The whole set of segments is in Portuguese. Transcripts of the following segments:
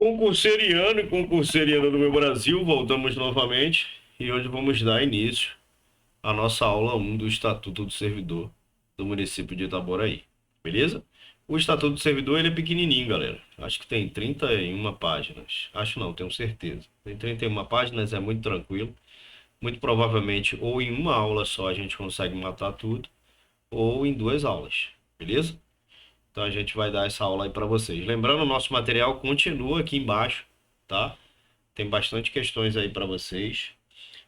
Concurseriano e concurseriana do meu Brasil, voltamos novamente e hoje vamos dar início à nossa aula 1 do Estatuto do Servidor do município de Itaboraí, beleza? O Estatuto do Servidor ele é pequenininho, galera. Acho que tem 31 páginas. Acho não, tenho certeza. Tem 31 páginas, é muito tranquilo. Muito provavelmente ou em uma aula só a gente consegue matar tudo, ou em duas aulas, beleza? Então a gente vai dar essa aula aí para vocês. Lembrando, o nosso material continua aqui embaixo, tá? Tem bastante questões aí para vocês.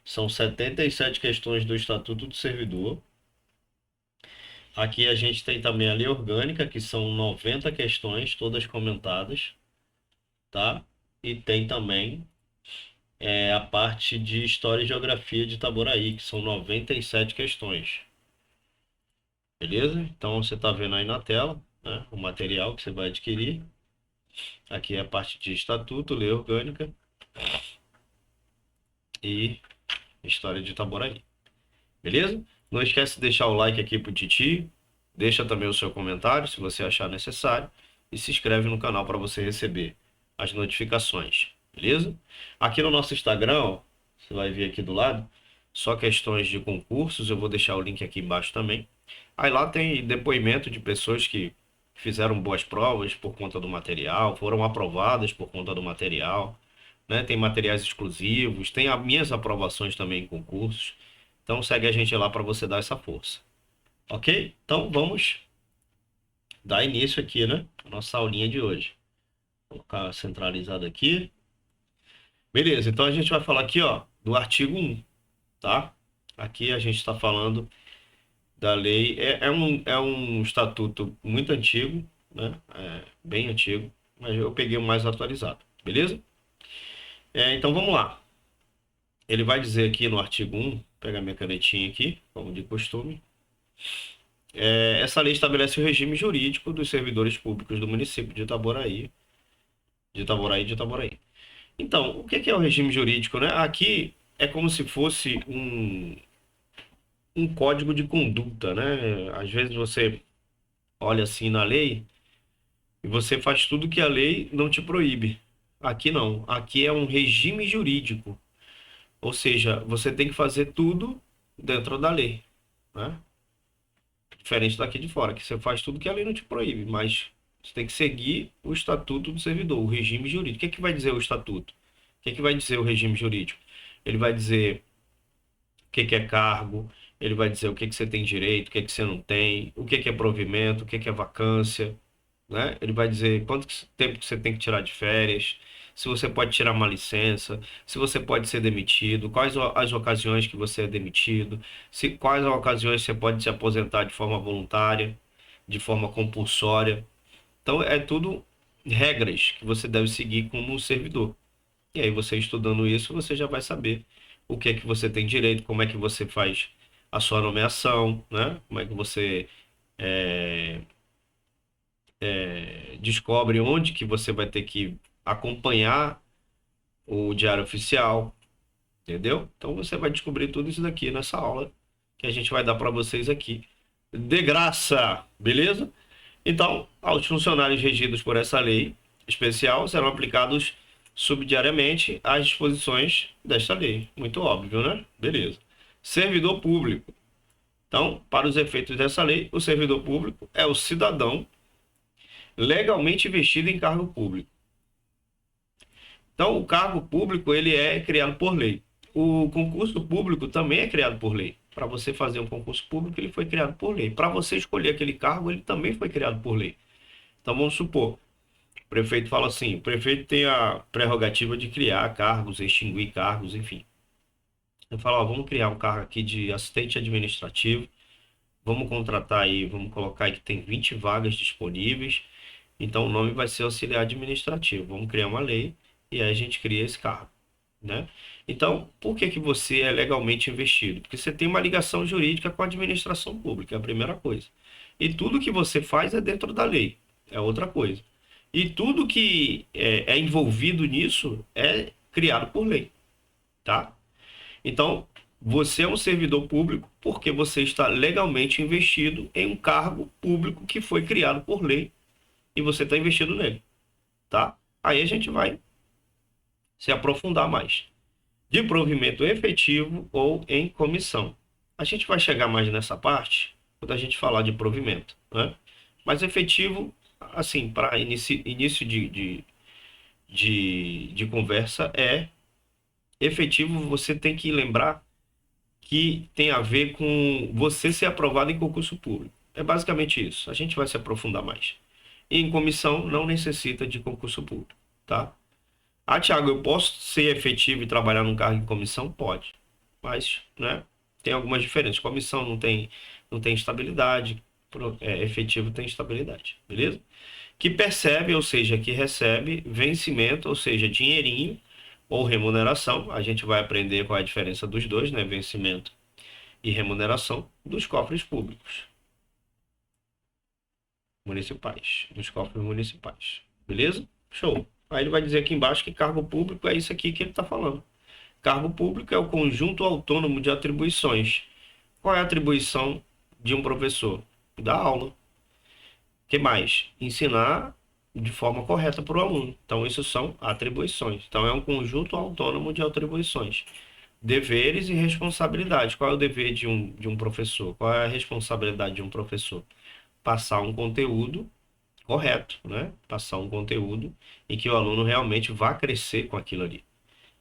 São 77 questões do Estatuto do Servidor. Aqui a gente tem também a lei orgânica, que são 90 questões, todas comentadas, tá? E tem também a parte de História e Geografia de Itaboraí, que são 97 questões. Beleza? Então você está vendo aí na tela, né, o material que você vai adquirir. Aqui é a parte de Estatuto, lei orgânica e História de Itaboraí. Beleza? Não esquece de deixar o like aqui pro Titi. Deixa também o seu comentário, se você achar necessário. E se inscreve no canal para você receber as notificações. Beleza? Aqui no nosso Instagram, ó, você vai ver aqui do lado, só questões de concursos. Eu vou deixar o link aqui embaixo também. Aí lá tem depoimento de pessoas que fizeram boas provas por conta do material, foram aprovadas por conta do material, né? Tem materiais exclusivos, tem as minhas aprovações também em concursos. Então segue a gente lá para você dar essa força. Ok? Então vamos dar início aqui, né? A nossa aulinha de hoje. Vou colocar centralizado aqui. Beleza, então a gente vai falar aqui, ó, do artigo 1, tá? Aqui a gente está falando da lei. É um estatuto muito antigo, né? Bem antigo, mas eu peguei o mais atualizado, beleza? Então vamos lá. Ele vai dizer aqui no artigo 1, vou pegar minha canetinha aqui, como de costume. Essa lei estabelece o regime jurídico dos servidores públicos do município de Itaboraí, de Itaboraí. Então, o que é o regime jurídico, né? Aqui é como se fosse um código de conduta, né? Às vezes você olha assim na lei e você faz tudo que a lei não te proíbe. Aqui não. Aqui é um regime jurídico. Ou seja, você tem que fazer tudo dentro da lei, né? Diferente daqui de fora, que você faz tudo que a lei não te proíbe, mas você tem que seguir o estatuto do servidor, o regime jurídico. O que é que vai dizer o estatuto? O que é que vai dizer o regime jurídico? Ele vai dizer o que é cargo, ele vai dizer o que você tem direito, o que você não tem, o que é provimento, o que é vacância, né? Ele vai dizer tempo que você tem que tirar de férias, se você pode tirar uma licença, se você pode ser demitido, quais as ocasiões que você é demitido, quais as ocasiões você pode se aposentar de forma voluntária, de forma compulsória. Então é tudo regras que você deve seguir como servidor. E aí você estudando isso, você já vai saber o que é que você tem direito, como é que você faz a sua nomeação, né? Como é que você é, descobre onde que você vai ter que acompanhar o diário oficial, entendeu? Então você vai descobrir tudo isso daqui nessa aula que a gente vai dar para vocês aqui de graça, beleza? Então, aos funcionários regidos por essa lei especial serão aplicados subdiariamente as disposições desta lei. Muito óbvio, né? Beleza. Servidor público. Então, para os efeitos dessa lei, o servidor público é o cidadão legalmente investido em cargo público. Então, o cargo público ele é criado por lei. O concurso público também é criado por lei. Para você fazer um concurso público, ele foi criado por lei. Para você escolher aquele cargo, ele também foi criado por lei. Então, vamos supor, o prefeito fala assim, o prefeito tem a prerrogativa de criar cargos, extinguir cargos, enfim. Ele fala, ó, vamos criar um cargo aqui de assistente administrativo, vamos contratar aí, vamos colocar aí que tem 20 vagas disponíveis, então o nome vai ser auxiliar administrativo. Vamos criar uma lei e aí a gente cria esse cargo, né? Então, por que que você é legalmente investido? Porque você tem uma ligação jurídica com a administração pública, é a primeira coisa. E tudo que você faz é dentro da lei, é outra coisa. E tudo que é envolvido nisso é criado por lei, tá? Então, você é um servidor público porque você está legalmente investido em um cargo público que foi criado por lei e você está investido nele, tá? Aí a gente vai se aprofundar mais. De provimento efetivo ou em comissão. A gente vai chegar mais nessa parte quando a gente falar de provimento, né? Mas efetivo, assim, para início de conversa, é efetivo. Você tem que lembrar que tem a ver com você ser aprovado em concurso público. É basicamente isso. A gente vai se aprofundar mais. E em comissão não necessita de concurso público, tá? Ah, Thiago, eu posso ser efetivo e trabalhar num cargo em comissão? Pode. Mas, né, tem algumas diferenças. Comissão não tem estabilidade, efetivo tem estabilidade, beleza? Que percebe, ou seja, que recebe vencimento, ou seja, dinheirinho ou remuneração. A gente vai aprender qual é a diferença dos dois, né? Vencimento e remuneração dos cofres públicos municipais, dos cofres municipais. Beleza? Show. Aí ele vai dizer aqui embaixo que cargo público é isso aqui que ele está falando. Cargo público é o conjunto autônomo de atribuições. Qual é a atribuição de um professor? Dar aula. O que mais? Ensinar de forma correta para o aluno. Então, isso são atribuições. Então, é um conjunto autônomo de atribuições. Deveres e responsabilidades. Qual é o dever de um professor? Qual é a responsabilidade de um professor? Passar um conteúdo correto, né? Passar um conteúdo em que o aluno realmente vá crescer com aquilo ali.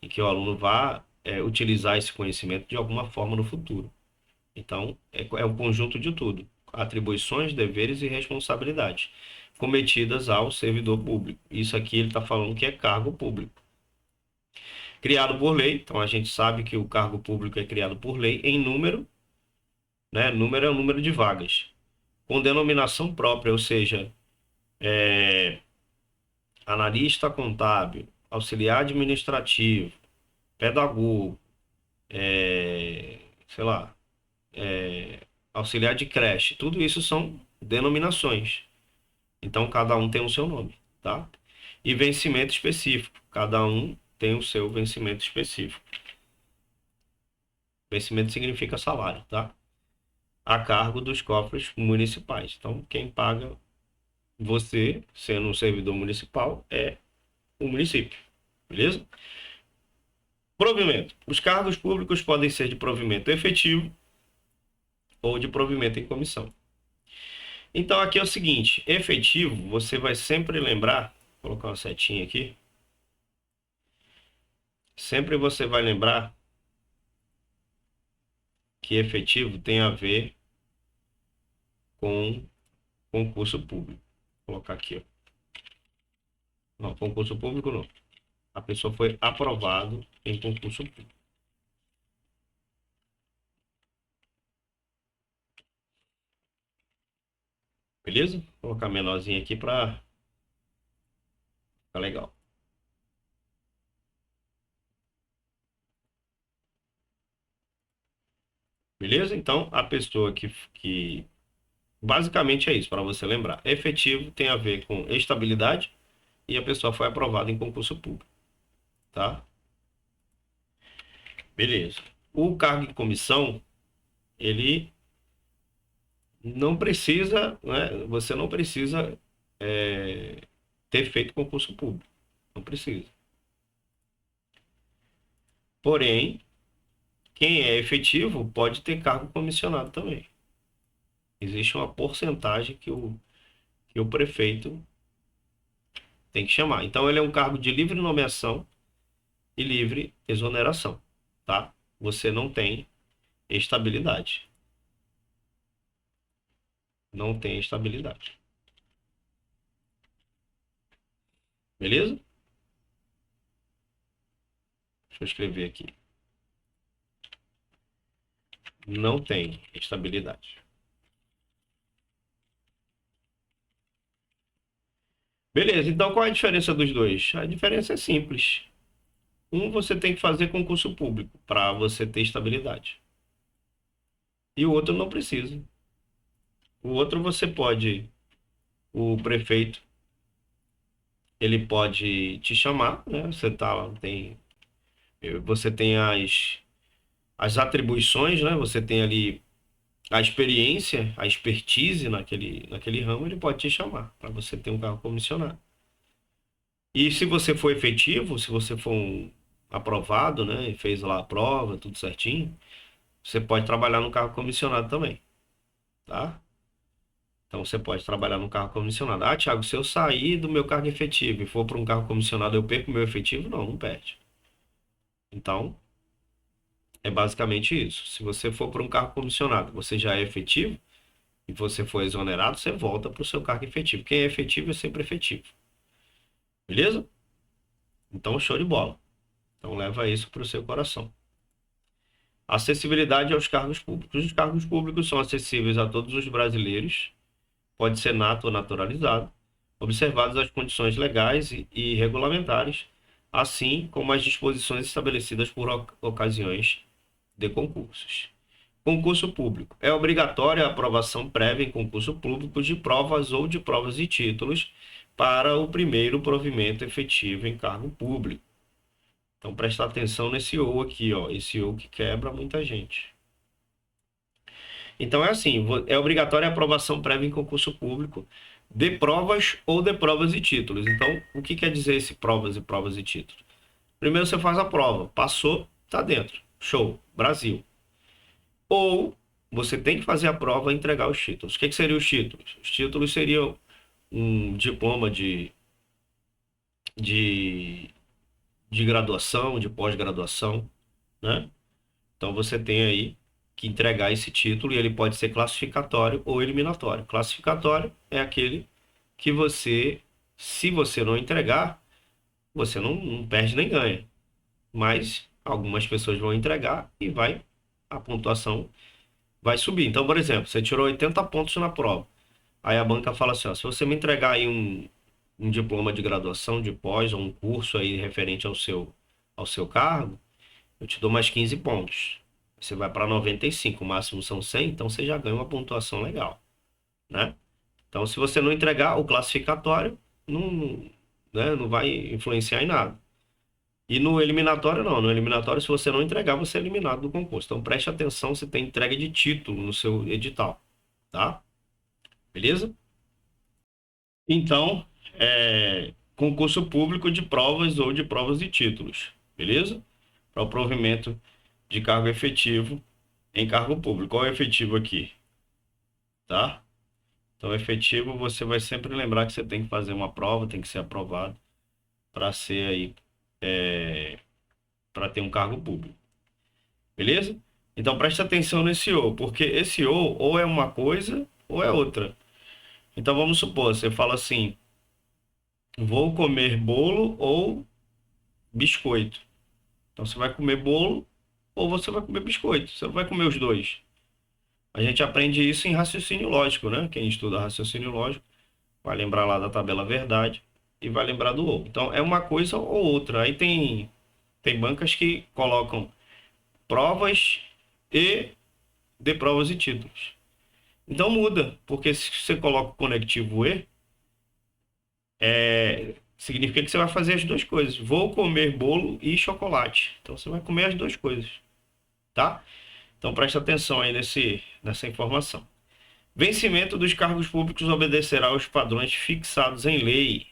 Em que o aluno vá utilizar esse conhecimento de alguma forma no futuro. Então, é um conjunto de tudo. Atribuições, deveres e responsabilidades cometidas ao servidor público. Isso aqui ele está falando que é cargo público. Criado por lei, então a gente sabe que o cargo público é criado por lei em número, né? Número é o número de vagas. Com denominação própria, ou seja, analista contábil, auxiliar administrativo, pedagogo, sei lá, auxiliar de creche, tudo isso são denominações. Então, cada um tem o seu nome, tá? E vencimento específico. Cada um tem o seu vencimento específico. Vencimento significa salário, tá? A cargo dos cofres municipais. Então, quem paga você, sendo um servidor municipal, é o município. Beleza? Provimento. Os cargos públicos podem ser de provimento efetivo ou de provimento em comissão. Então, aqui é o seguinte, efetivo, você vai sempre lembrar, vou colocar uma setinha aqui, sempre você vai lembrar que efetivo tem a ver com concurso público. Vou colocar aqui, ó. Não, concurso público não. A pessoa foi aprovado em concurso público. Beleza? Vou colocar menorzinho aqui para ficar legal. Beleza? Então, a pessoa que basicamente é isso, para você lembrar. Efetivo tem a ver com estabilidade e a pessoa foi aprovada em concurso público, tá? Beleza. O cargo em comissão, ele não precisa, né? Você não precisa ter feito concurso público. Não precisa. Porém, quem é efetivo pode ter cargo comissionado também. Existe uma porcentagem que o prefeito tem que chamar. Então, ele é um cargo de livre nomeação e livre exoneração, tá? Você não tem estabilidade. Não tem estabilidade. Beleza? Deixa eu escrever aqui. Não tem estabilidade. Beleza, então qual é a diferença dos dois? A diferença é simples. Um você tem que fazer concurso público para você ter estabilidade. E o outro não precisa. O outro você pode, o prefeito, ele pode te chamar, né? Você tá lá, você tem as atribuições, né? Você tem ali a experiência, a expertise naquele ramo, ele pode te chamar para você ter um cargo comissionado. E se você for efetivo, se você for aprovado, né, e fez lá a prova, tudo certinho, você pode trabalhar no cargo comissionado também, tá? Então você pode trabalhar no cargo comissionado. Ah, Thiago, se eu sair do meu cargo efetivo e for para um cargo comissionado, eu perco o meu efetivo? Não, não perde. Então, é basicamente isso. Se você for para um cargo comissionado, você já é efetivo e você for exonerado, você volta para o seu cargo efetivo. Quem é efetivo é sempre efetivo. Beleza? Então, show de bola. Então, leva isso para o seu coração. Acessibilidade aos cargos públicos. Os cargos públicos são acessíveis a todos os brasileiros, pode ser nato ou naturalizado, observadas as condições legais e regulamentares, assim como as disposições estabelecidas por ocasiões de concursos. Concurso público. É obrigatória a aprovação prévia em concurso público de provas ou de provas e títulos para o primeiro provimento efetivo em cargo público. Então, presta atenção nesse ou aqui, ó, esse ou que quebra muita gente. Então, é assim, é obrigatória a aprovação prévia em concurso público de provas ou de provas e títulos. Então, o que quer dizer esse provas e títulos? Primeiro você faz a prova, passou, tá dentro. Show, Brasil. Ou você tem que fazer a prova e entregar os títulos. O que seriam os títulos? Os títulos seriam um diploma de, de graduação, de pós-graduação, né? Então você tem aí que entregar esse título e ele pode ser classificatório ou eliminatório. Classificatório é aquele que você, se você não entregar, você não perde nem ganha. Mas algumas pessoas vão entregar e a pontuação vai subir. Então, por exemplo, você tirou 80 pontos na prova. Aí a banca fala assim, ó, se você me entregar aí um diploma de graduação, de pós, ou um curso aí referente ao seu cargo, eu te dou mais 15 pontos. Você vai para 95, o máximo são 100, então você já ganha uma pontuação legal, né? Então, se você não entregar o classificatório, não, né, não vai influenciar em nada. E no eliminatório, não. No eliminatório, se você não entregar, você é eliminado do concurso. Então, preste atenção se tem entrega de título no seu edital, tá? Beleza? Então, concurso público de provas ou de provas e títulos, beleza? Para o provimento de cargo efetivo em cargo público. Qual é o efetivo aqui? Tá? Então, efetivo, você vai sempre lembrar que você tem que fazer uma prova, tem que ser aprovado para ser aí, para ter um cargo público. Beleza? Então, preste atenção nesse porque esse ou é uma coisa ou é outra. Então, vamos supor, você fala assim, vou comer bolo ou biscoito. Então, você vai comer bolo ou você vai comer biscoito. Você não vai comer os dois. A gente aprende isso em raciocínio lógico, né? Quem estuda raciocínio lógico vai lembrar lá da tabela verdade e vai lembrar do ou. Então, é uma coisa ou outra. Aí tem bancas que colocam provas e de provas e títulos. Então muda, porque se você coloca o conectivo e, significa que você vai fazer as duas coisas. Vou comer bolo e chocolate. Então você vai comer as duas coisas, tá? Então preste atenção aí nessa informação. Vencimento dos cargos públicos obedecerá aos padrões fixados em lei.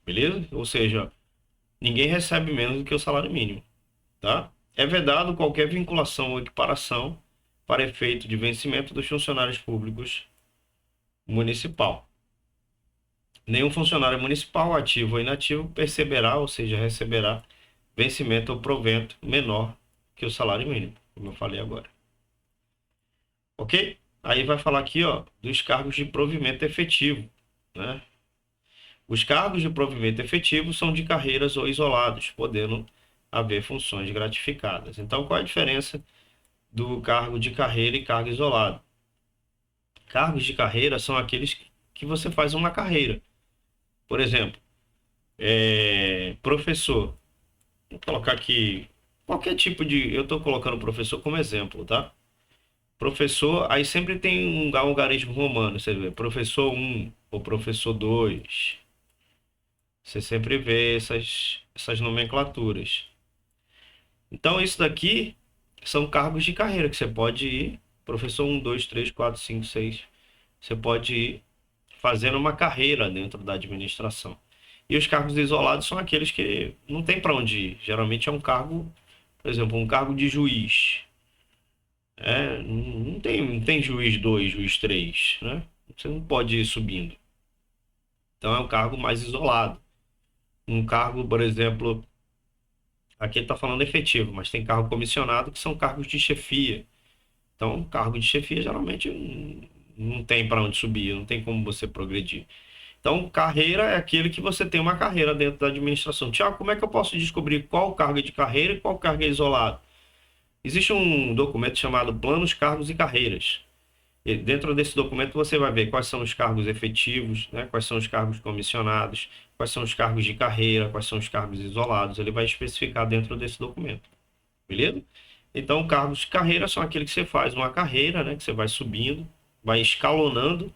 Beleza? Ou seja, ninguém recebe menos do que o salário mínimo, tá? É vedado qualquer vinculação ou equiparação para efeito de vencimento dos funcionários públicos municipal. Nenhum funcionário municipal, ativo ou inativo, perceberá, ou seja, receberá vencimento ou provento menor que o salário mínimo, como eu falei agora. Ok? Aí vai falar aqui, ó, dos cargos de provimento efetivo, né? Os cargos de provimento efetivo são de carreiras ou isolados, podendo haver funções gratificadas. Então, qual é a diferença do cargo de carreira e cargo isolado? Cargos de carreira são aqueles que você faz uma carreira. Por exemplo, professor. Vou colocar aqui qualquer tipo de. Eu estou colocando professor como exemplo, tá? Professor, aí sempre tem um algarismo romano. Você vê, professor um ou professor 2. Você sempre vê essas nomenclaturas. Então, isso daqui são cargos de carreira que você pode ir. Professor um 2 3 4 5 6. Você pode ir fazendo uma carreira dentro da administração. E os cargos isolados são aqueles que não tem para onde ir. Geralmente é um cargo, por exemplo, um cargo de juiz. Não tem juiz 2, juiz 3, né? Você não pode ir subindo. Então é um cargo mais isolado. Um cargo, por exemplo, aqui ele está falando efetivo, mas tem cargo comissionado que são cargos de chefia. Então, cargo de chefia geralmente não tem para onde subir, não tem como você progredir. Então, carreira é aquele que você tem uma carreira dentro da administração. Tiago, como é que eu posso descobrir qual cargo é de carreira e qual cargo é isolado? Existe um documento chamado Planos, Cargos e Carreiras. E dentro desse documento você vai ver quais são os cargos efetivos, né? Quais são os cargos comissionados, quais são os cargos de carreira, quais são os cargos isolados. Ele vai especificar dentro desse documento. Beleza? Então, cargos de carreira são aqueles que você faz uma carreira, né? Que você vai subindo, vai escalonando.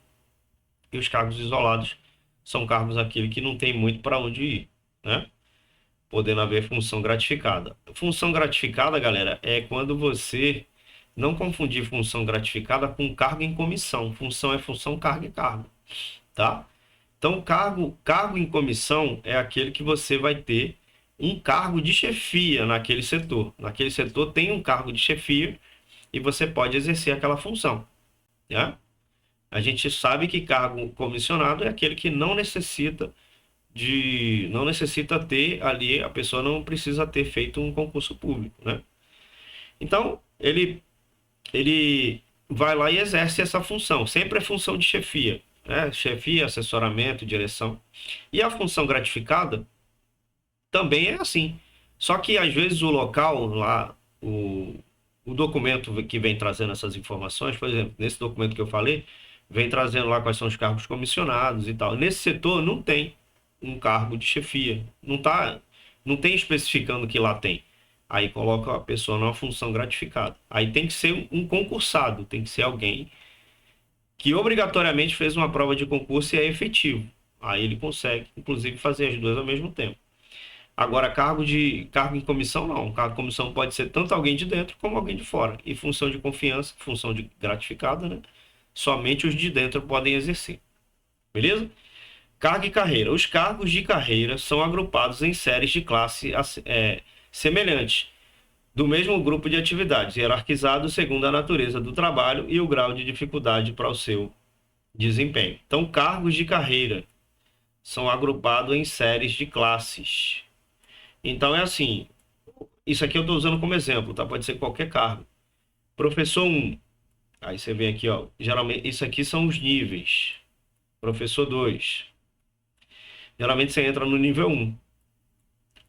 E os cargos isolados são cargos aquele que não tem muito para onde ir, né? Podendo haver função gratificada. Função gratificada, galera, é quando você não confundir função gratificada com cargo em comissão. Função é função, cargo é cargo, tá? Então, cargo em comissão é aquele que você vai ter um cargo de chefia naquele setor. Naquele setor tem um cargo de chefia e você pode exercer aquela função, né? A gente sabe que cargo comissionado é aquele que não necessita ter ali, a pessoa não precisa ter feito um concurso público, né? Então, ele vai lá e exerce essa função. Sempre é função de chefia, né? Chefia, assessoramento, direção. E a função gratificada também é assim. Só que às vezes o local lá, o documento que vem trazendo essas informações, por exemplo, nesse documento que eu falei, vem trazendo lá quais são os cargos comissionados e tal. Nesse setor não tem um cargo de chefia. Não tem especificando que lá tem. Aí coloca a pessoa numa função gratificada. Aí tem que ser um concursado, tem que ser alguém que obrigatoriamente fez uma prova de concurso e é efetivo. Aí ele consegue, inclusive, fazer as duas ao mesmo tempo. Agora, cargo em comissão, não. Cargo de comissão pode ser tanto alguém de dentro como alguém de fora. E função de confiança, função de gratificada, né? Somente os de dentro podem exercer. Beleza? Cargo e carreira. Os cargos de carreira são agrupados em séries de classe semelhantes, do mesmo grupo de atividades, hierarquizados segundo a natureza do trabalho e o grau de dificuldade para o seu desempenho. Então, cargos de carreira são agrupados em séries de classes. Então, é assim, isso aqui eu estou usando como exemplo, tá? Pode ser qualquer cargo. Professor 1, aí você vem aqui, ó, geralmente, isso aqui são os níveis. Professor 2, geralmente você entra no nível 1.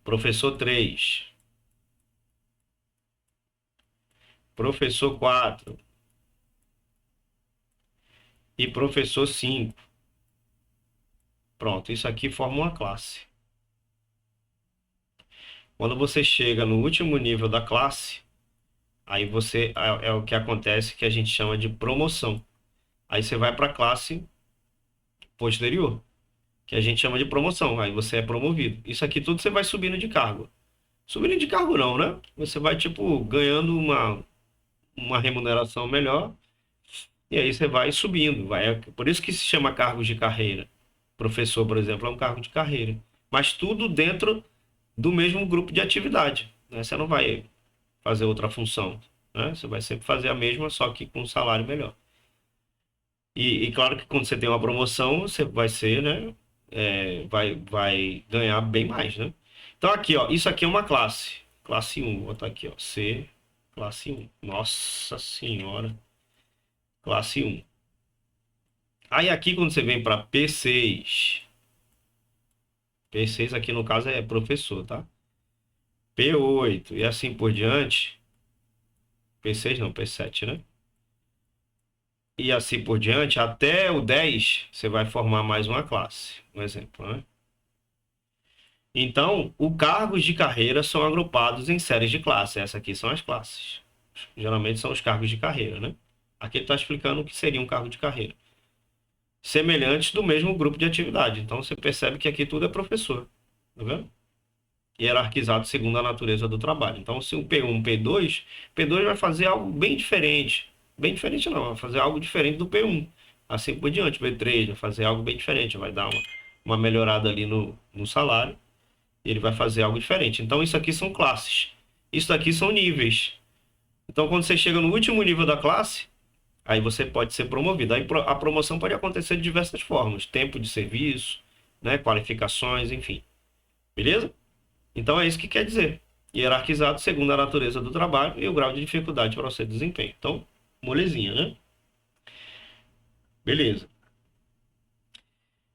Professor 3, professor 4 e professor 5. Pronto, isso aqui forma uma classe. Quando você chega no último nível da classe, aí é o que acontece que a gente chama de promoção. Aí você vai para a classe posterior, que a gente chama de promoção. Aí você é promovido. Isso aqui tudo você vai subindo de cargo. Subindo de cargo não, né? Você vai, tipo, ganhando uma remuneração melhor. E aí você vai subindo. Por isso que se chama cargos de carreira. Professor, por exemplo, é um cargo de carreira. Mas tudo dentro do mesmo grupo de atividade, né? Você não vai fazer outra função, né? Você vai sempre fazer a mesma, só que com um salário melhor. E claro que quando você tem uma promoção, você vai ser, né? Vai ganhar bem mais, né? Então aqui, ó, isso aqui é uma classe. Classe 1, vou botar aqui, ó. C, classe 1. Nossa Senhora. Classe 1. Aí aqui quando você vem para P6, P6 aqui no caso é professor, tá? P8 e assim por diante. P6 não, P7, né? E assim por diante, até o 10, você vai formar mais uma classe. Um exemplo, né? Então, os cargos de carreira são agrupados em séries de classe. Essas aqui são as classes. Geralmente são os cargos de carreira, né? Aqui ele está explicando o que seria um cargo de carreira. Semelhantes do mesmo grupo de atividade. Então, você percebe que aqui tudo é professor. Tá vendo? Hierarquizado segundo a natureza do trabalho. Então, se um P1, P2 vai fazer algo bem diferente. Bem diferente não, vai fazer algo diferente do P1. assim por diante. B3 vai fazer algo bem diferente, vai dar uma melhorada ali no salário, e ele vai fazer algo diferente. Então, isso aqui são classes. Isso aqui são níveis. Então, quando você chega no último nível da classe, aí você pode ser promovido. Aí a promoção pode acontecer de diversas formas. Tempo de serviço, né, qualificações, enfim. Beleza? Então, é isso que quer dizer. Hierarquizado segundo a natureza do trabalho e o grau de dificuldade para o seu desempenho. Então, molezinha, né? Beleza.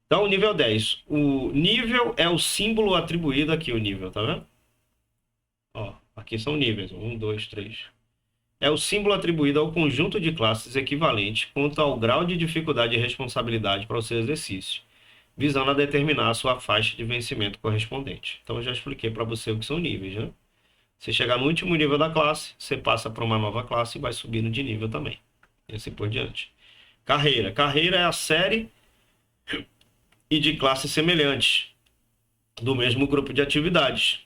Então, nível 10. O nível é o símbolo atribuído aqui, o nível, tá vendo? Ó, aqui são níveis. 1, 2, 3. É o símbolo atribuído ao conjunto de classes equivalente quanto ao grau de dificuldade e responsabilidade para o seu exercício, visando a determinar a sua faixa de vencimento correspondente. Então, eu já expliquei para você o que são níveis, né? Você chegar no último nível da classe, você passa para uma nova classe e vai subindo de nível também. E assim por diante. Carreira. Carreira é a série e de classes semelhantes do mesmo grupo de atividades.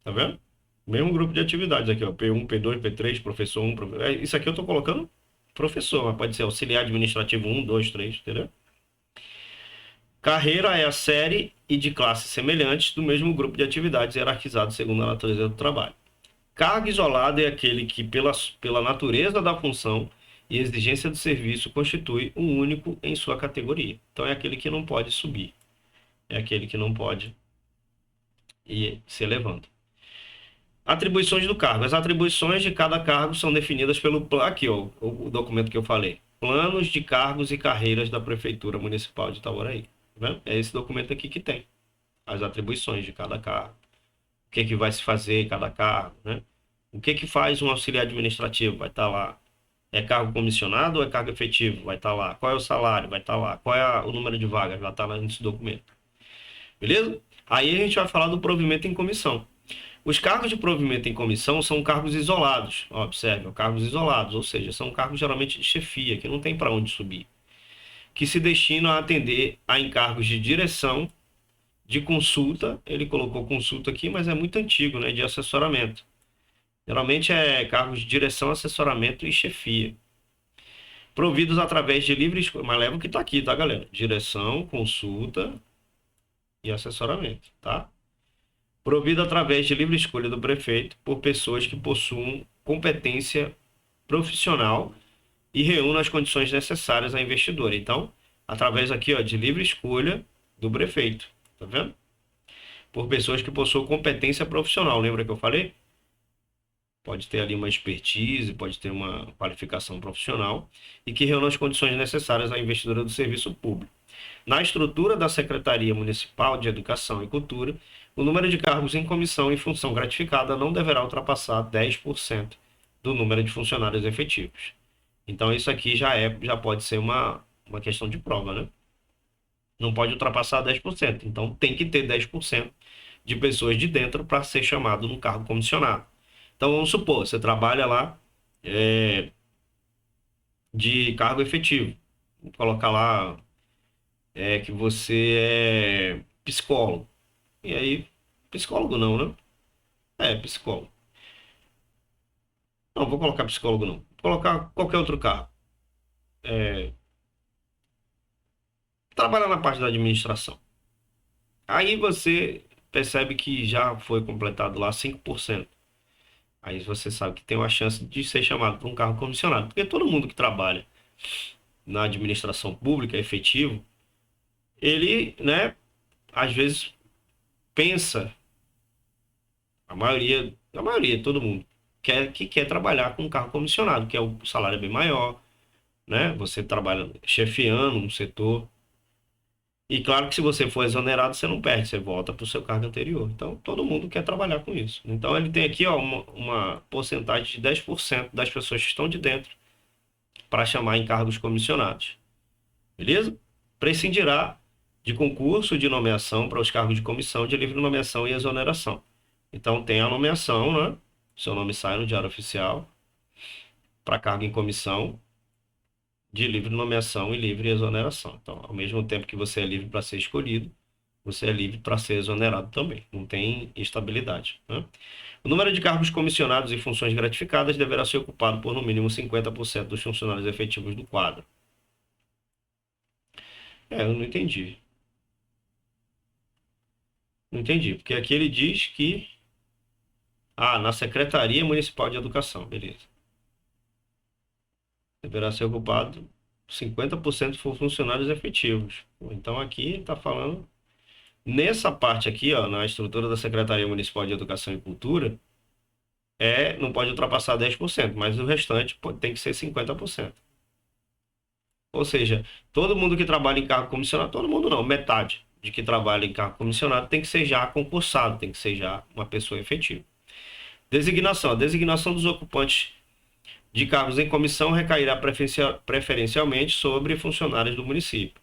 Tá vendo? Mesmo grupo de atividades aqui, ó. P1, P2, P3, professor 1. Isso aqui eu tô colocando professor, mas pode ser auxiliar administrativo 1, 2, 3, entendeu? Carreira é a série e de classes semelhantes do mesmo grupo de atividades hierarquizado segundo a natureza do trabalho. Cargo isolado é aquele que, pela natureza da função e exigência do serviço, constitui um único em sua categoria. Então, é aquele que não pode subir. É aquele que não pode ir se elevando. Atribuições do cargo. As atribuições de cada cargo são definidas pelo... Aqui, ó, o documento que eu falei. Planos de cargos e carreiras da Prefeitura Municipal de Itaboraí. Tá vendo? É esse documento aqui que tem as atribuições de cada cargo. O que vai se fazer em cada cargo, né? O que faz um auxiliar administrativo? Vai estar lá. É cargo comissionado ou é cargo efetivo? Vai estar lá. Qual é o salário? Vai estar lá. Qual é o número de vagas? Vai estar lá nesse documento. Beleza? Aí a gente vai falar do provimento em comissão. Os cargos de provimento em comissão são cargos isolados. Observe, cargos isolados, ou seja, são cargos geralmente de chefia, que não tem para onde subir, que se destinam a atender a encargos de direção, de consulta. Ele colocou consulta aqui, mas é muito antigo, né? De assessoramento. Geralmente é cargos de direção, assessoramento e chefia. Providos através de livre escolha. Mas leva o que está aqui, tá, galera? Direção, consulta e assessoramento, tá? Provido através de livre escolha do prefeito por pessoas que possuam competência profissional e reúnam as condições necessárias à investidura. Então, através aqui, ó, de livre escolha do prefeito, tá vendo? Por pessoas que possuam competência profissional. Lembra que eu falei? Pode ter ali uma expertise, pode ter uma qualificação profissional e que reúna as condições necessárias à investidura do serviço público. Na estrutura da Secretaria Municipal de Educação e Cultura, o número de cargos em comissão e função gratificada não deverá ultrapassar 10% do número de funcionários efetivos. Então, isso aqui já pode ser uma questão de prova, né? Não pode ultrapassar 10%. Então, tem que ter 10% de pessoas de dentro para ser chamado no cargo comissionado. Então, vamos supor, você trabalha lá de cargo efetivo. Vou colocar lá que você é psicólogo. E aí, psicólogo não, né? Psicólogo. Não, vou colocar psicólogo não. Vou colocar qualquer outro cargo. Trabalhar na parte da administração. Aí você percebe que já foi completado lá 5%. Aí você sabe que tem uma chance de ser chamado para um cargo comissionado. Porque todo mundo que trabalha na administração pública, efetivo, ele, né, às vezes pensa, a maioria, todo mundo, quer trabalhar com um cargo comissionado, que é o salário é bem maior, né? Você trabalha chefiando um setor. E claro que se você for exonerado, você não perde, você volta para o seu cargo anterior. Então, todo mundo quer trabalhar com isso. Então, ele tem aqui ó, uma porcentagem de 10% das pessoas que estão de dentro para chamar em cargos comissionados. Beleza? Prescindirá de concurso de nomeação para os cargos de comissão de livre nomeação e exoneração. Então, tem a nomeação, né? Seu nome sai no Diário Oficial para cargo em comissão de livre nomeação e livre exoneração. Então, ao mesmo tempo que você é livre para ser escolhido, você é livre para ser exonerado também. Não tem instabilidade, né? O número de cargos comissionados e funções gratificadas deverá ser ocupado por no mínimo 50% dos funcionários efetivos do quadro. Eu não entendi. Não entendi, porque aqui ele diz que... Ah, na Secretaria Municipal de Educação, beleza. Deverá ser ocupado 50% por funcionários efetivos. Então aqui está falando... Nessa parte aqui, ó, na estrutura da Secretaria Municipal de Educação e Cultura, não pode ultrapassar 10%, mas o restante tem que ser 50%. Ou seja, todo mundo que trabalha em cargo comissionado, todo mundo não, metade de que trabalha em cargo comissionado tem que ser já concursado, tem que ser já uma pessoa efetiva. Designação. A designação dos ocupantes de cargos em comissão recairá preferencialmente sobre funcionários do município.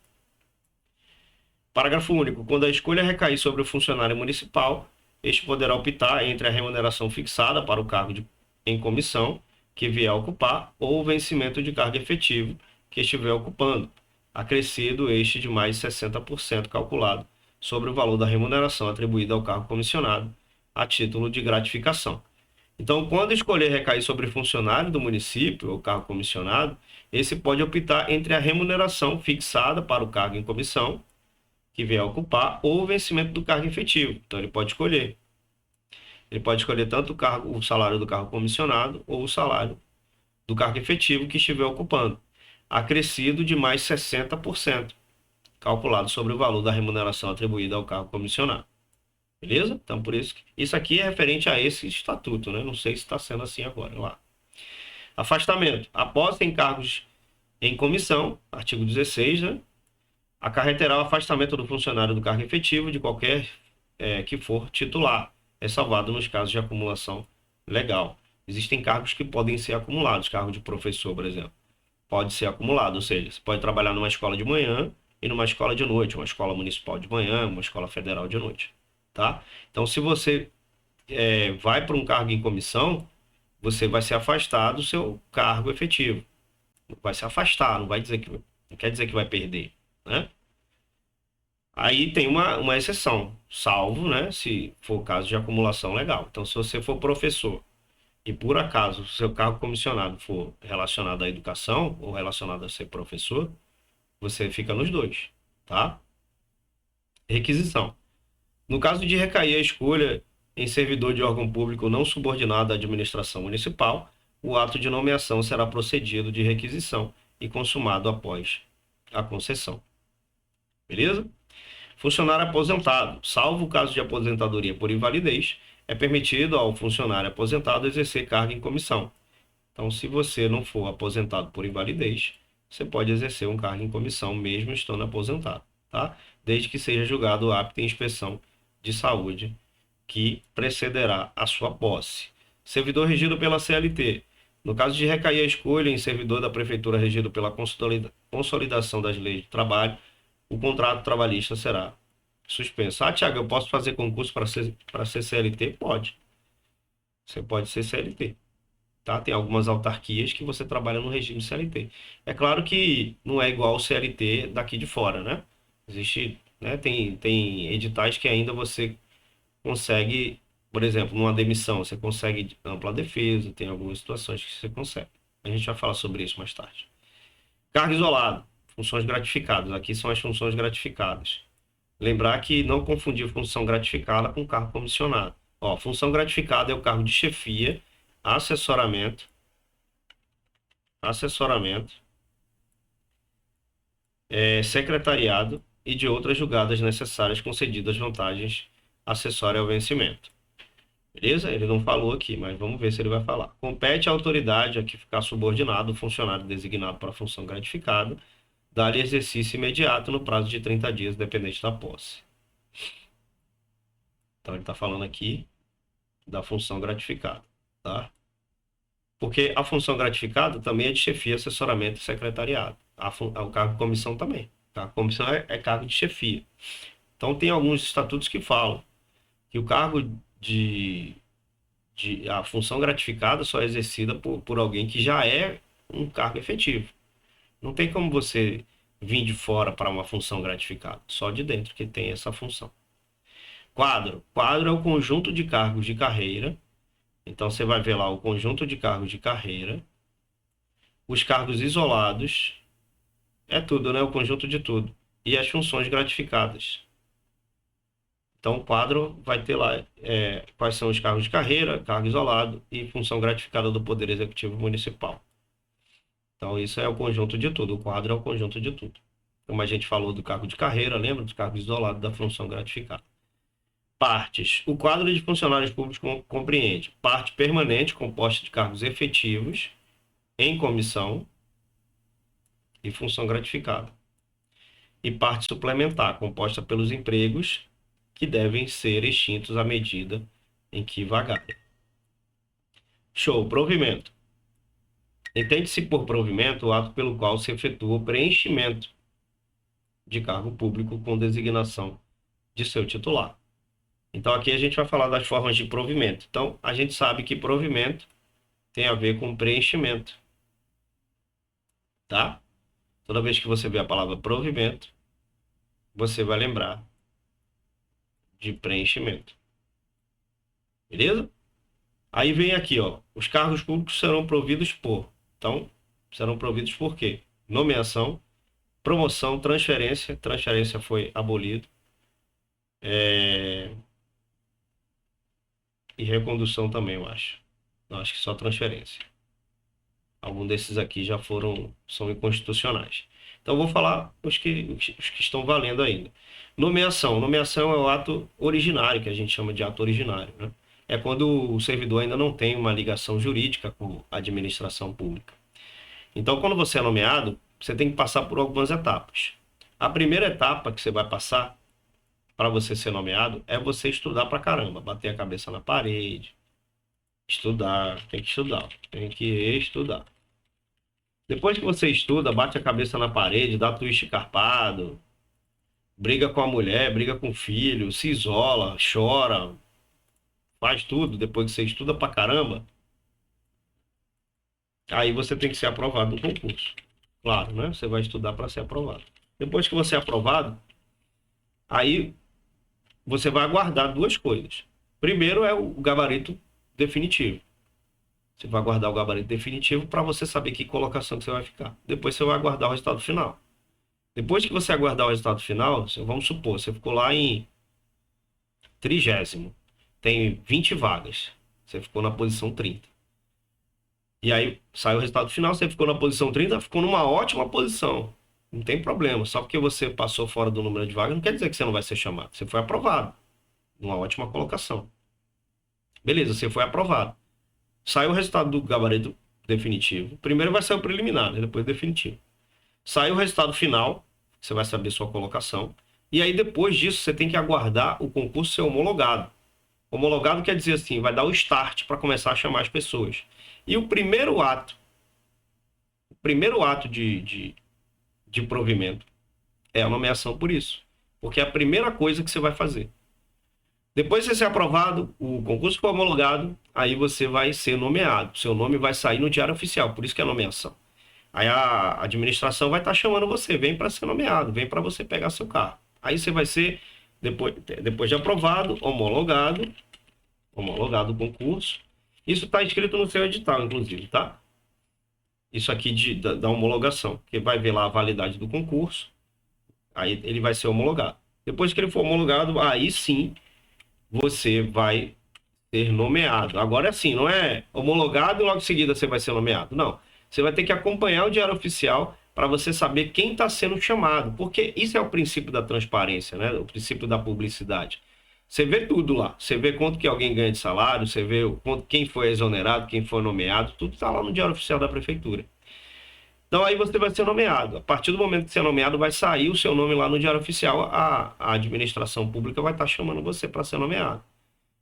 Parágrafo único. Quando a escolha recair sobre o funcionário municipal, este poderá optar entre a remuneração fixada para o cargo em comissão que vier a ocupar ou o vencimento de cargo efetivo que estiver ocupando, acrescido este de mais 60% calculado sobre o valor da remuneração atribuída ao cargo comissionado a título de gratificação. Então, quando escolher recair sobre funcionário do município ou cargo comissionado, esse pode optar entre a remuneração fixada para o cargo em comissão que vier a ocupar ou o vencimento do cargo efetivo. Então, ele pode escolher. Ele pode escolher tanto o salário do cargo comissionado ou o salário do cargo efetivo que estiver ocupando, acrescido de mais 60%, calculado sobre o valor da remuneração atribuída ao cargo comissionado. Beleza? Então, por isso, isso aqui é referente a esse estatuto, né? Não sei se está sendo assim agora, lá. Afastamento. Após em cargos em comissão, artigo 16, né? Acarreterá o afastamento do funcionário do cargo efetivo de qualquer que for titular, salvado nos casos de acumulação legal. Existem cargos que podem ser acumulados, cargo de professor, por exemplo. Pode ser acumulado, ou seja, você pode trabalhar numa escola de manhã e numa escola de noite, uma escola municipal de manhã, uma escola federal de noite, tá? Então, se você vai para um cargo em comissão, você vai se afastar do seu cargo efetivo. Vai se afastar, não quer dizer que vai perder, né? Aí tem uma exceção, salvo, né, se for caso de acumulação legal. Então, se você for professor e por acaso o seu cargo comissionado for relacionado à educação ou relacionado a ser professor, você fica nos dois, tá? Requisição. No caso de recair a escolha em servidor de órgão público não subordinado à administração municipal, o ato de nomeação será procedido de requisição e consumado após a concessão. Beleza? Funcionário aposentado. Salvo o caso de aposentadoria por invalidez, é permitido ao funcionário aposentado exercer cargo em comissão. Então, se você não for aposentado por invalidez, você pode exercer um cargo em comissão mesmo estando aposentado, tá? Desde que seja julgado apto em inspeção de saúde que precederá a sua posse. Servidor regido pela CLT. No caso de recair a escolha em servidor da prefeitura regido pela consolidação das leis de trabalho, o contrato trabalhista será suspenso. Ah, Thiago, eu posso fazer concurso para ser CLT? Pode. Você pode ser CLT. Tá? Tem algumas autarquias que você trabalha no regime CLT. É claro que não é igual ao CLT daqui de fora, né? Existe, né? Tem editais que ainda você consegue, por exemplo, numa demissão, você consegue ampla defesa, tem algumas situações que você consegue. A gente vai falar sobre isso mais tarde. Cargo isolado, funções gratificadas. Aqui são as funções gratificadas. Lembrar que não confundir função gratificada com cargo comissionado. Ó, função gratificada é o cargo de chefia, assessoramento, secretariado e de outras julgadas necessárias concedidas vantagens acessórias ao vencimento. Beleza? Ele não falou aqui, mas vamos ver se ele vai falar. Compete à autoridade a que ficar subordinado o funcionário designado para a função gratificada, dar-lhe exercício imediato no prazo de 30 dias, dependente da posse. Então, ele está falando aqui da função gratificada, tá? Porque a função gratificada também é de chefia, assessoramento e secretariado. O cargo de comissão também. Tá? Comissão é cargo de chefia. Então, tem alguns estatutos que falam que o cargo a função gratificada só é exercida por alguém que já é um cargo efetivo. Não tem como você vir de fora para uma função gratificada, só de dentro que tem essa função. Quadro. Quadro é o conjunto de cargos de carreira. Então, você vai ver lá o conjunto de cargos de carreira. Os cargos isolados. É tudo, né? O conjunto de tudo. e as funções gratificadas. Então, o quadro vai ter lá quais são os cargos de carreira, cargo isolado e função gratificada do Poder Executivo Municipal. Então, isso é o conjunto de tudo. O quadro é o conjunto de tudo. Como a gente falou do cargo de carreira, lembra? Do cargo isolado, da função gratificada. Partes. O quadro de funcionários públicos compreende parte permanente, composta de cargos efetivos, em comissão e função gratificada. E parte suplementar, composta pelos empregos que devem ser extintos à medida em que vagarem. Show. Provimento. Entende-se por provimento o ato pelo qual se efetua o preenchimento de cargo público com designação de seu titular. Então, aqui a gente vai falar das formas de provimento. Então, a gente sabe que provimento tem a ver com preenchimento, tá? Toda vez que você vê a palavra provimento, você vai lembrar de preenchimento. Beleza? Aí vem aqui, ó, os cargos públicos serão providos por. Então, serão providos por quê? Nomeação, promoção, transferência. Transferência foi abolido. E recondução também, eu acho. Não, acho que só transferência. Alguns desses aqui já são inconstitucionais. Então, eu vou falar os que estão valendo ainda. Nomeação. Nomeação é o ato originário, que a gente chama de ato originário, né? É quando o servidor ainda não tem uma ligação jurídica com a administração pública. Então, quando você é nomeado, você tem que passar por algumas etapas. A primeira etapa que você vai passar para você ser nomeado é você estudar pra caramba, bater a cabeça na parede, estudar, tem que estudar. Depois que você estuda, bate a cabeça na parede, dá twist carpado, briga com a mulher, briga com o filho, se isola, chora, faz tudo. Depois que você estuda pra caramba, aí você tem que ser aprovado no concurso. Claro, né? Você vai estudar para ser aprovado. Depois que você é aprovado, aí você vai aguardar duas coisas. Primeiro é o gabarito definitivo. Você vai aguardar o gabarito definitivo para você saber que colocação que você vai ficar. Depois você vai aguardar o resultado final. Depois que você aguardar o resultado final, vamos supor, você ficou lá em 30º. Tem 20 vagas. Você ficou na posição 30. E aí saiu o resultado final, você ficou na posição 30, ficou numa ótima posição. Não tem problema. Só porque você passou fora do número de vagas, não quer dizer que você não vai ser chamado. Você foi aprovado. Numa ótima colocação. Beleza, você foi aprovado. Saiu o resultado do gabarito definitivo. Primeiro vai sair o preliminar, né? Depois o definitivo. Saiu o resultado final, você vai saber sua colocação. E aí depois disso você tem que aguardar o concurso ser homologado. Homologado quer dizer assim, vai dar o start para começar a chamar as pessoas. E o primeiro ato de provimento é a nomeação por isso. Porque é a primeira coisa que você vai fazer. Depois de você ser aprovado, o concurso for homologado, aí você vai ser nomeado. Seu nome vai sair no Diário Oficial, por isso que é nomeação. Aí a administração vai estar chamando você, vem para ser nomeado, vem para você pegar seu carro. Aí você vai ser, depois de aprovado, homologado o concurso. Isso está escrito no seu edital, inclusive, tá? Isso aqui da homologação, que vai ver lá a validade do concurso, aí ele vai ser homologado. Depois que ele for homologado, aí sim você vai ser nomeado. Agora sim, não é homologado e logo em seguida você vai ser nomeado. Não. Você vai ter que acompanhar o Diário Oficial para você saber quem está sendo chamado. Porque isso é o princípio da transparência, né? O princípio da publicidade. Você vê tudo lá. Você vê quanto que alguém ganha de salário, você vê quem foi exonerado, quem foi nomeado, tudo está lá no Diário Oficial da Prefeitura. Então aí você vai ser nomeado. A partir do momento que você é nomeado, vai sair o seu nome lá no Diário Oficial. A administração pública vai estar chamando você para ser nomeado.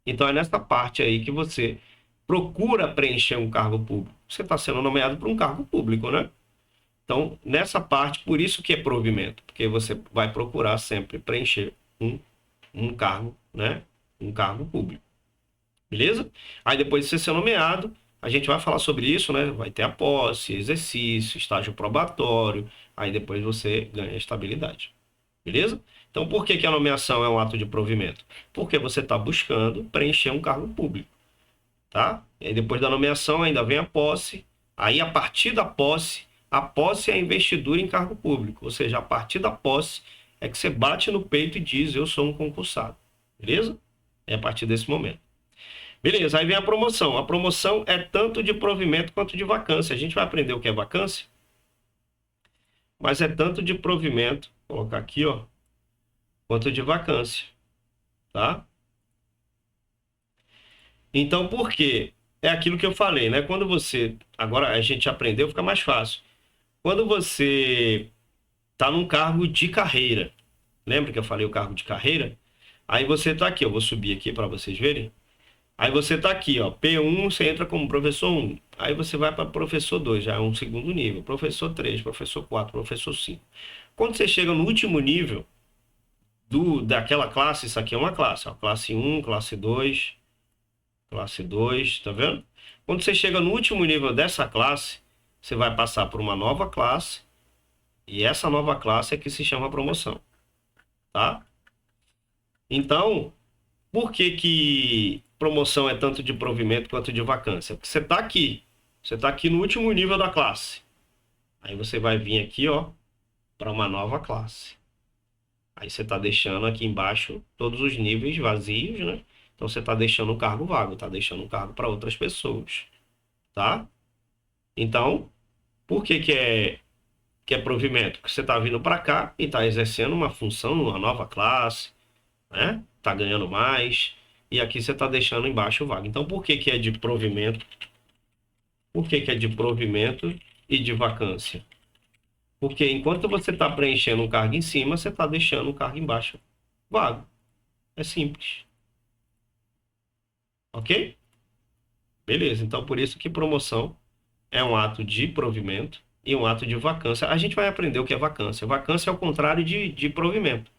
Então é nessa parte aí que você procura preencher um cargo público. Você está sendo nomeado para um cargo público, né? Então, nessa parte, por isso que é provimento, porque você vai procurar sempre preencher um cargo, né? Um cargo público. Beleza? Aí depois de você ser nomeado, a gente vai falar sobre isso, né? Vai ter a posse, exercício, estágio probatório, aí depois você ganha estabilidade. Beleza? Então, por que a nomeação é um ato de provimento? Porque você está buscando preencher um cargo público, tá? E aí depois da nomeação ainda vem a posse, aí a partir da posse, a posse é a investidura em cargo público, ou seja, a partir da posse é que você bate no peito e diz, eu sou um concursado. Beleza? É a partir desse momento. Beleza, aí vem a promoção. A promoção é tanto de provimento quanto de vacância. A gente vai aprender o que é vacância, mas é tanto de provimento, vou colocar aqui, ó, quanto de vacância, tá? Então, por quê? É aquilo que eu falei, né? Quando você, agora a gente aprendeu, fica mais fácil. Quando você está num cargo de carreira, lembra que eu falei o cargo de carreira? Aí você está aqui, eu vou subir aqui para vocês verem. Aí você está aqui, ó, P1, você entra como professor 1. Aí você vai para professor 2, já é um segundo nível. Professor 3, professor 4, professor 5. Quando você chega no último nível daquela classe, isso aqui é uma classe, ó, classe 1, classe 2, tá vendo? Quando você chega no último nível dessa classe, você vai passar por uma nova classe, e essa nova classe é que se chama promoção, tá? Então, por que que promoção é tanto de provimento quanto de vacância? Porque você está aqui no último nível da classe. Aí você vai vir aqui, ó, para uma nova classe. Aí você está deixando aqui embaixo todos os níveis vazios, né? Então você está deixando um cargo vago, está deixando um cargo para outras pessoas, tá? Então, por que que é provimento? Porque você está vindo para cá e está exercendo uma função numa nova classe, né? Tá ganhando mais. E aqui você está deixando embaixo vago. Então, por que que é de provimento? Por que que é de provimento e de vacância? Porque enquanto você está preenchendo um cargo em cima, você está deixando um cargo embaixo vago. É simples. Ok? Beleza. Então, por isso que promoção é um ato de provimento e um ato de vacância. A gente vai aprender o que é vacância. Vacância é o contrário de provimento.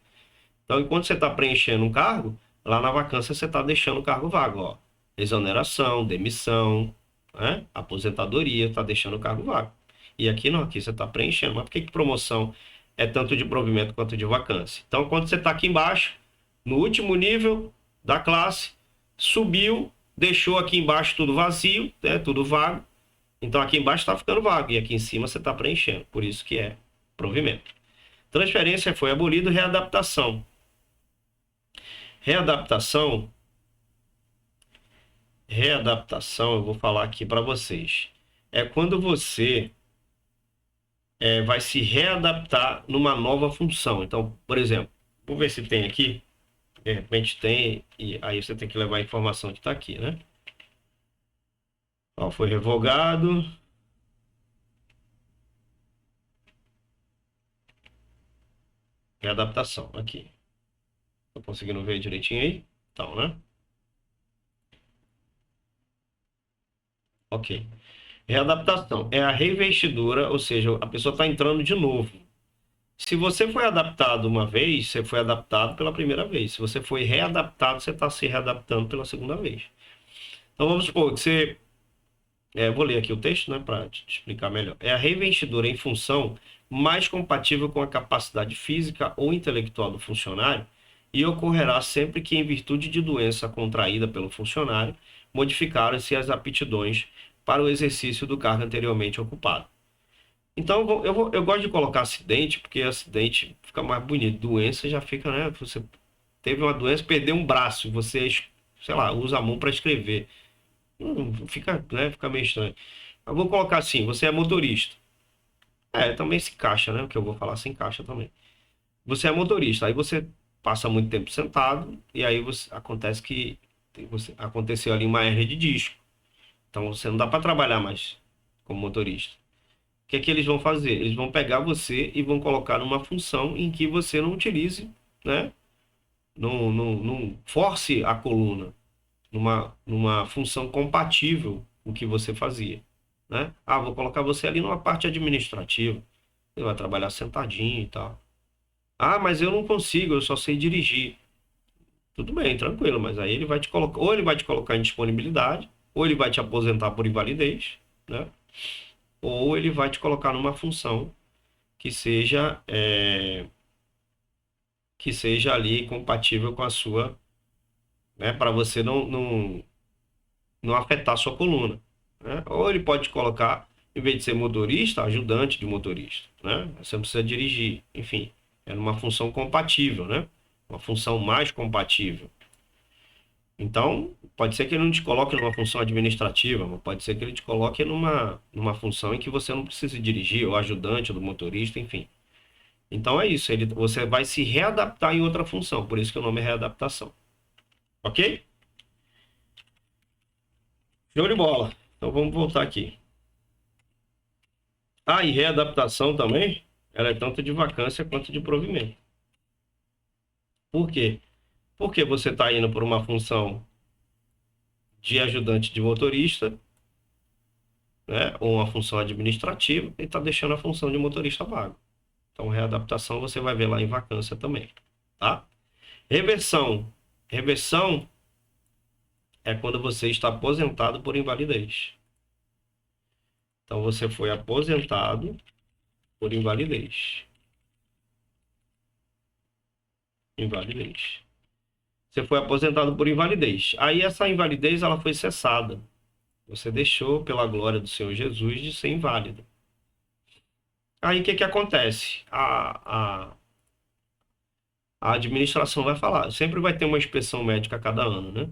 Então, enquanto você está preenchendo um cargo, lá na vacância você está deixando o cargo vago, ó. Exoneração, demissão, né? Aposentadoria, está deixando o cargo vago. E aqui não, aqui você está preenchendo. Mas por que que promoção é tanto de provimento quanto de vacância? Então, quando você está aqui embaixo, no último nível da classe, subiu, deixou aqui embaixo tudo vazio, né? Tudo vago. Então, aqui embaixo está ficando vago e aqui em cima você está preenchendo. Por isso que é provimento. Transferência foi abolido, readaptação. Readaptação, eu vou falar aqui para vocês. É quando você vai se readaptar numa nova função. Então, por exemplo, vou ver se tem aqui. De repente tem, e aí você tem que levar a informação que está aqui, né? Ó, foi revogado. Readaptação, aqui. Tô conseguindo ver direitinho aí? Então, né? Ok. Readaptação é a reinvestidura, ou seja, a pessoa está entrando de novo. Se você foi adaptado uma vez, você foi adaptado pela primeira vez. Se você foi readaptado, você está se readaptando pela segunda vez. Então vamos supor que você. Vou ler aqui o texto, né, para te explicar melhor. É a reinvestidura em função mais compatível com a capacidade física ou intelectual do funcionário e ocorrerá sempre que, em virtude de doença contraída pelo funcionário, modificaram-se as aptidões para o exercício do cargo anteriormente ocupado. Então, eu gosto de colocar acidente, porque acidente fica mais bonito. Doença já fica, né? Você teve uma doença, perdeu um braço, você, sei lá, usa a mão para escrever. Fica, né? Fica meio estranho. Eu vou colocar assim, você é motorista. Também se encaixa, né? O que eu vou falar se encaixa também. Você é motorista, aí você passa muito tempo sentado, e aí acontece que aconteceu ali uma hernia de disco. Então, você não dá para trabalhar mais como motorista. O que é que eles vão fazer? Eles vão pegar você e vão colocar numa função em que você não utilize, né? Não force a coluna numa função compatível com o que você fazia, né? Ah, vou colocar você ali numa parte administrativa. Você vai trabalhar sentadinho e tal. Ah, mas eu não consigo, eu só sei dirigir. Tudo bem, tranquilo, mas aí ele vai te colocar, ou ele vai te colocar em disponibilidade, ou ele vai te aposentar por invalidez, né? Ou ele vai te colocar numa função que seja ali compatível com a sua, né, para você não afetar a sua coluna, né? Ou ele pode te colocar, em vez de ser motorista, ajudante de motorista, né? Você não precisa dirigir, enfim. É numa função compatível, né? Uma função mais compatível. Então, pode ser que ele não te coloque numa função administrativa, mas pode ser que ele te coloque numa função em que você não precise dirigir, ou ajudante do motorista, enfim. Então é isso, você vai se readaptar em outra função, por isso que o nome é readaptação. Ok? Show de bola. Então vamos voltar aqui. Ah, e readaptação também, ela é tanto de vacância quanto de provimento. Por quê? Porque você está indo por uma função de ajudante de motorista, né, ou uma função administrativa, e está deixando a função de motorista vaga. Então, readaptação você vai ver lá em vacância também, tá? Reversão. Reversão é quando você está aposentado por invalidez. Então, você foi aposentado por invalidez. Invalidez. Você foi aposentado por invalidez. Aí, essa invalidez, ela foi cessada. Você deixou, pela glória do Senhor Jesus, de ser inválido. Aí, o que que acontece? A administração vai falar. Sempre vai ter uma inspeção médica a cada ano, né?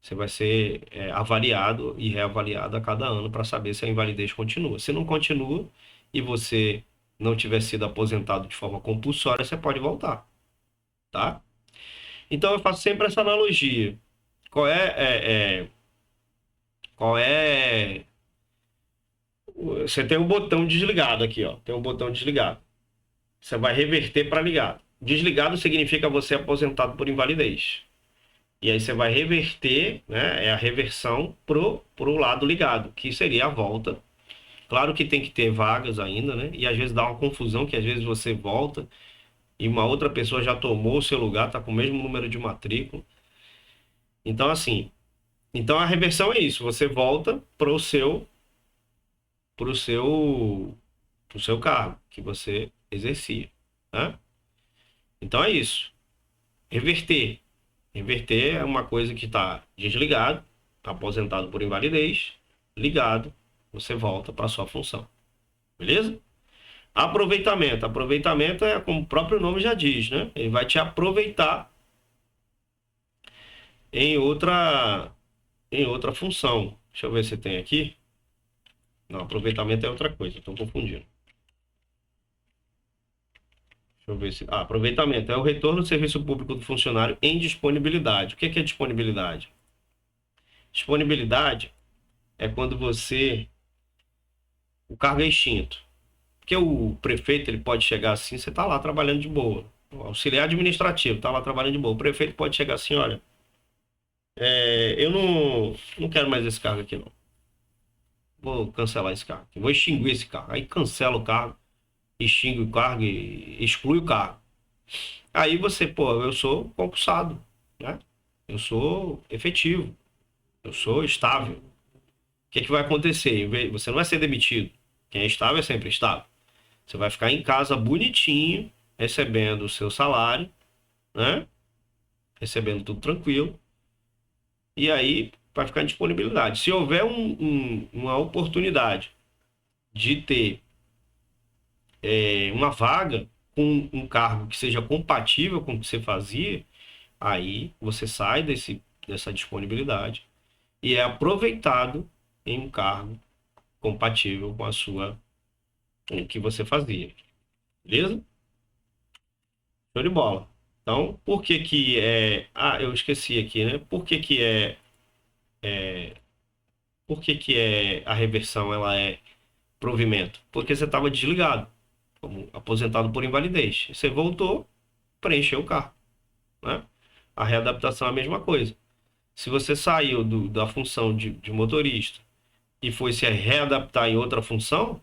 Você vai ser avaliado e reavaliado a cada ano para saber se a invalidez continua. Se não continua e você não tiver sido aposentado de forma compulsória, você pode voltar, tá? Então eu faço sempre essa analogia. Qual é? Você tem um botão desligado aqui, ó. Tem um botão desligado. Você vai reverter para ligado. Desligado significa você aposentado por invalidez. E aí você vai reverter, né? É a reversão pro lado ligado, que seria a volta. Claro que tem que ter vagas ainda, né? E às vezes dá uma confusão, que às vezes você volta e uma outra pessoa já tomou o seu lugar, tá com o mesmo número de matrícula. Então, assim, então a reversão é isso, você volta pro seu, pro seu cargo que você exercia, né? Então é isso. Reverter. Reverter é uma coisa que está desligado, tá aposentado por invalidez, ligado, você volta para sua função. Beleza? Aproveitamento. Aproveitamento é como o próprio nome já diz, né? Ele vai te aproveitar em outra função. Deixa eu ver se tem aqui. Não, aproveitamento é outra coisa, estou confundindo. Deixa eu ver se. Ah, aproveitamento é o retorno do serviço público do funcionário em disponibilidade. O que é disponibilidade? Disponibilidade é quando o cargo é extinto. Porque o prefeito ele pode chegar assim, você está lá trabalhando de boa. O auxiliar administrativo está lá trabalhando de boa. O prefeito pode chegar assim, olha, eu não quero mais esse cargo aqui, não. Vou cancelar esse cargo. Vou extinguir esse cargo. Aí cancela o cargo, extingue o cargo e exclui o cargo. Aí você, pô, eu sou concursado, né? Eu sou efetivo, eu sou estável. O que que vai acontecer? Você não vai ser demitido. Quem é estável é sempre estável. Você vai ficar em casa bonitinho, recebendo o seu salário, né? Recebendo tudo tranquilo. E aí vai ficar em disponibilidade. Se houver uma oportunidade de ter uma vaga com um cargo que seja compatível com o que você fazia, aí você sai dessa disponibilidade e é aproveitado em um cargo compatível com o que você fazia. Beleza? Show de bola. Então, por que que é... Ah, eu esqueci aqui, né? Por que que a reversão ela é provimento? Porque você estava desligado, como aposentado por invalidez. Você voltou, preencheu o cargo, né? A readaptação é a mesma coisa. Se você saiu da função de motorista e foi se readaptar em outra função,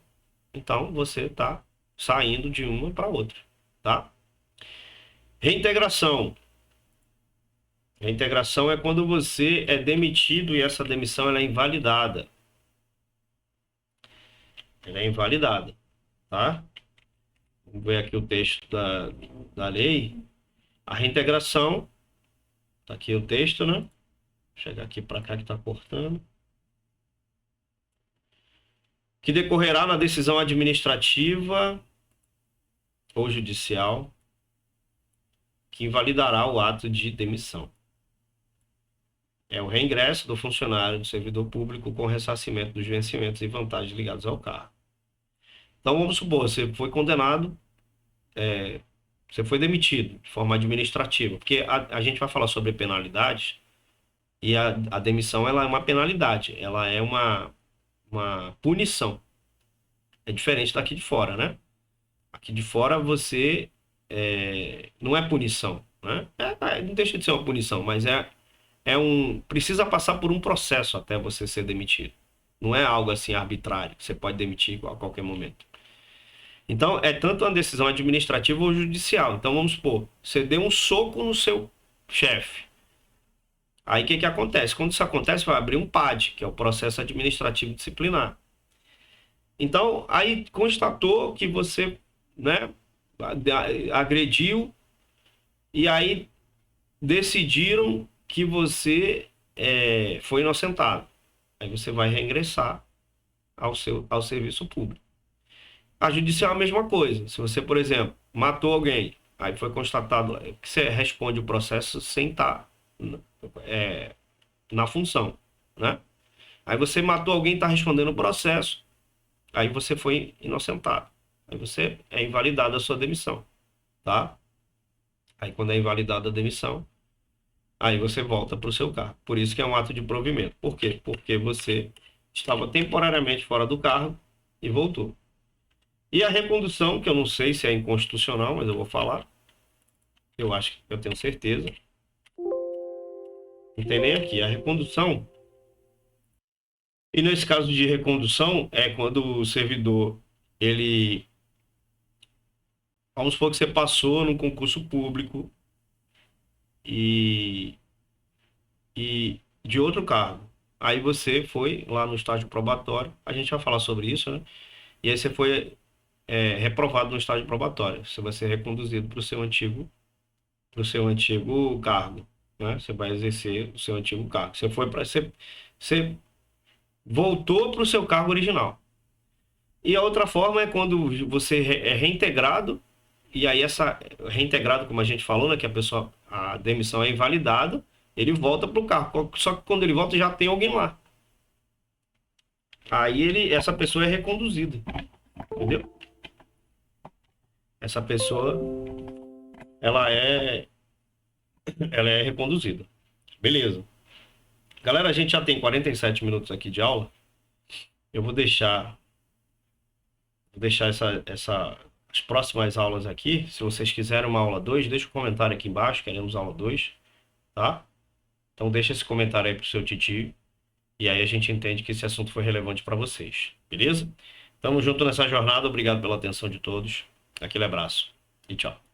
então você está saindo de uma para outra, tá? Reintegração. Reintegração é quando você é demitido e essa demissão ela é invalidada. Ela é invalidada, tá? Vamos ver aqui o texto da lei. A reintegração, tá aqui o texto, né? Vou chegar aqui para cá que está cortando. Que decorrerá na decisão administrativa ou judicial que invalidará o ato de demissão. É o reingresso do funcionário do servidor público com ressarcimento dos vencimentos e vantagens ligados ao cargo. Então, vamos supor, você foi condenado, você foi demitido de forma administrativa, porque a gente vai falar sobre penalidades, e a demissão ela é uma penalidade, ela é uma punição. É diferente daqui de fora, né? Aqui de fora você não é punição, né? Não deixa de ser uma punição, mas precisa passar por um processo até você ser demitido. Não é algo assim arbitrário, que você pode demitir a qualquer momento. Então, é tanto uma decisão administrativa ou judicial. Então, vamos supor, você deu um soco no seu chefe. Aí, o que acontece? Quando isso acontece, vai abrir um PAD, que é o processo administrativo disciplinar. Então, aí constatou que você, né, agrediu, e aí decidiram que você foi inocentado. Aí você vai reingressar ao serviço público. A judicial é a mesma coisa. Se você, por exemplo, matou alguém, aí foi constatado que você responde o processo sem estar na função, né? Aí você matou alguém, está respondendo o processo, aí você foi inocentado. Aí você é invalidada a sua demissão, tá? Aí quando é invalidada a demissão, aí você volta para o seu cargo. Por isso que é um ato de provimento. Por quê? Porque você estava temporariamente fora do cargo e voltou. E a recondução, que eu não sei se é inconstitucional, mas eu vou falar. Eu acho que eu tenho certeza. Não tem nem aqui. A recondução. E nesse caso de recondução, é quando o servidor, ele. Vamos supor que você passou num concurso público e de outro cargo. Aí você foi lá no estágio probatório. A gente vai falar sobre isso, né? E aí você foi reprovado no estágio probatório. Você vai ser reconduzido para o seu antigo cargo, né? Você vai exercer o seu antigo cargo. Você voltou para o seu cargo original. E a outra forma é quando você é reintegrado, e aí essa reintegrado, como a gente falou, né, que a demissão é invalidada, ele volta para o cargo. Só que quando ele volta já tem alguém lá. Aí essa pessoa é reconduzida, entendeu? Essa pessoa ela é reconduzida. Beleza. Galera, a gente já tem 47 minutos aqui de aula. Eu vou deixar as próximas aulas aqui. Se vocês quiserem uma aula 2, deixa um comentário aqui embaixo, queremos aula 2, tá? Então deixa esse comentário aí pro seu titio, e aí a gente entende que esse assunto foi relevante para vocês, beleza? Tamo junto nessa jornada, obrigado pela atenção de todos. Aquele abraço e tchau.